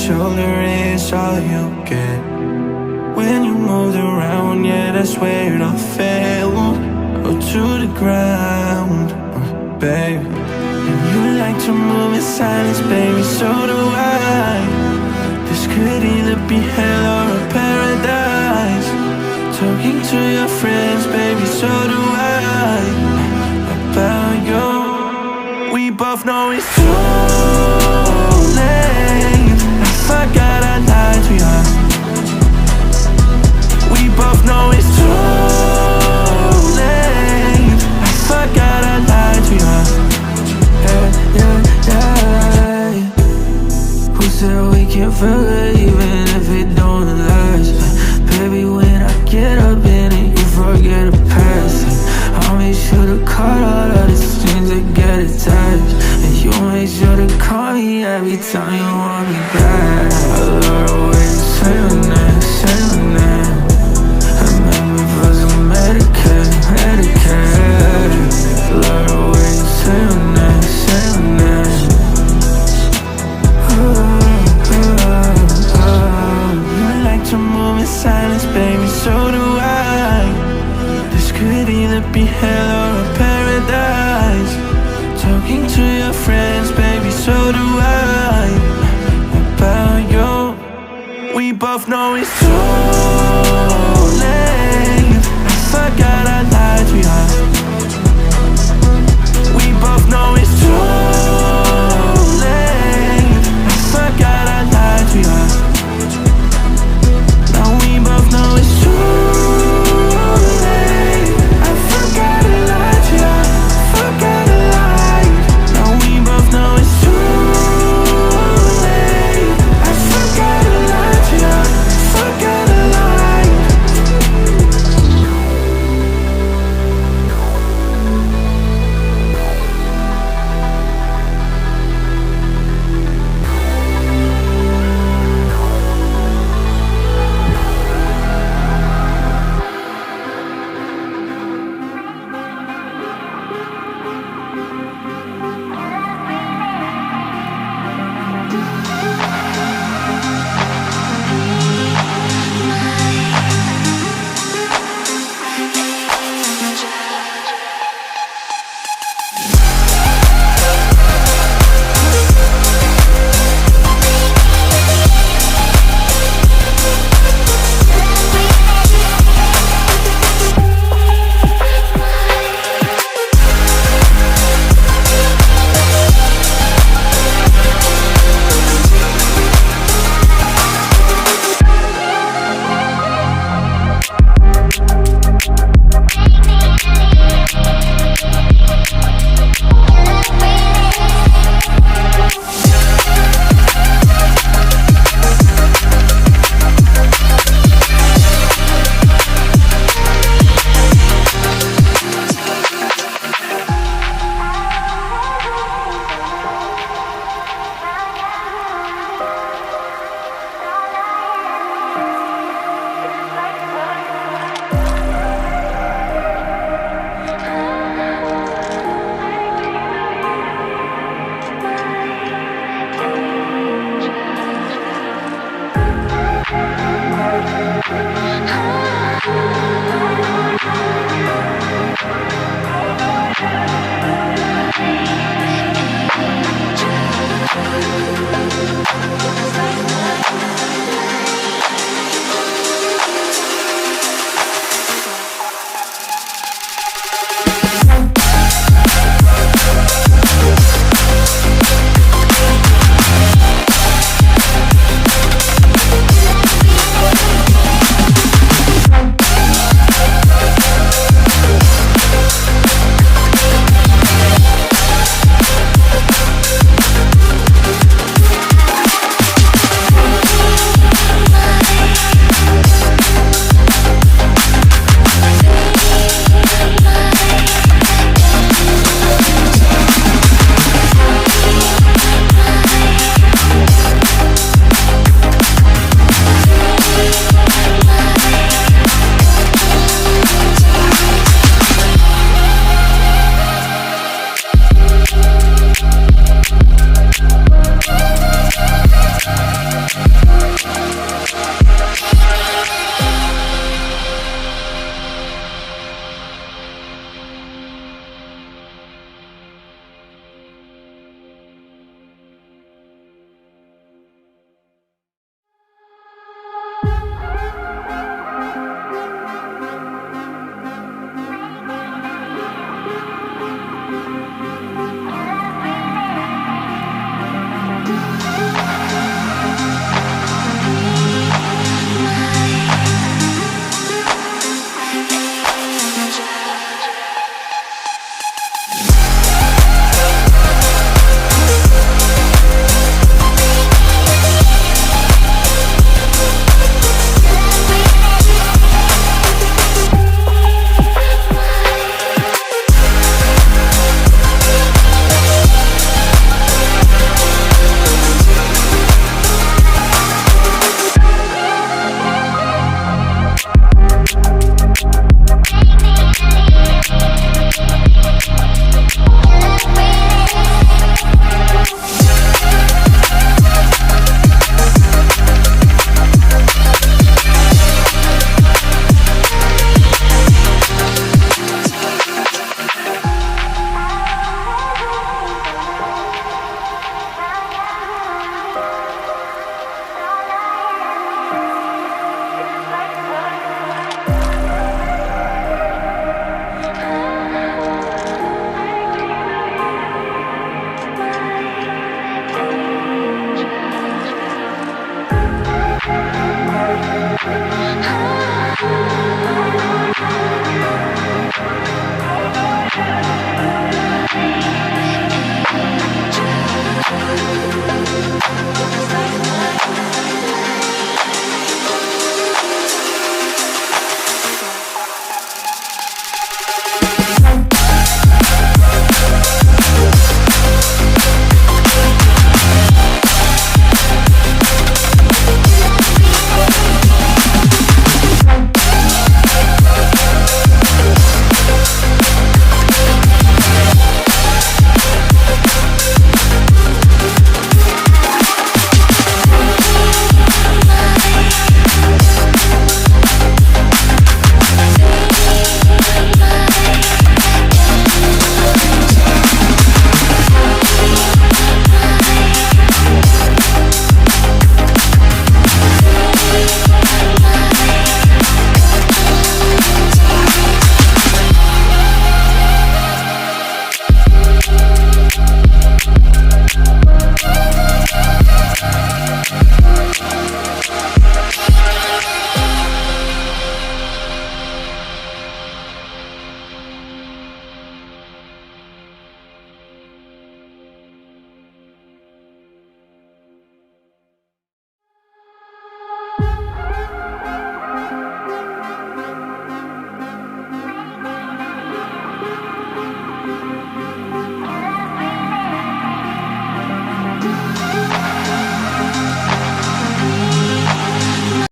shoulder is all you get. When you moved around, yeah, that's where it all fell, oh, to the ground, baby. And you like to move in silence, baby, so do I. This could either be hell or a paradise. Talking to your friends, baby, so do I. About you, we both know it's too late. I forgot I lied to you. We both know it's too late. I forgot I lied to you. Yeah, yeah, yeah. Who said we can't forget even if it don't last? Baby, when I get up in it, you forget the past. I'll make sure to cut all of the strings that get attached, and you make sure to call me every time you want me back. I love the way you say your name, say your name. I make me feel so medicated, medicated. I love the way you say your name, say your name. You like to move in silence, baby, so do I. This could either be hell or a paradise. Talking to your friends, baby, so do I. About you, we both know it's too late. I forgot I lied to you. We both know it's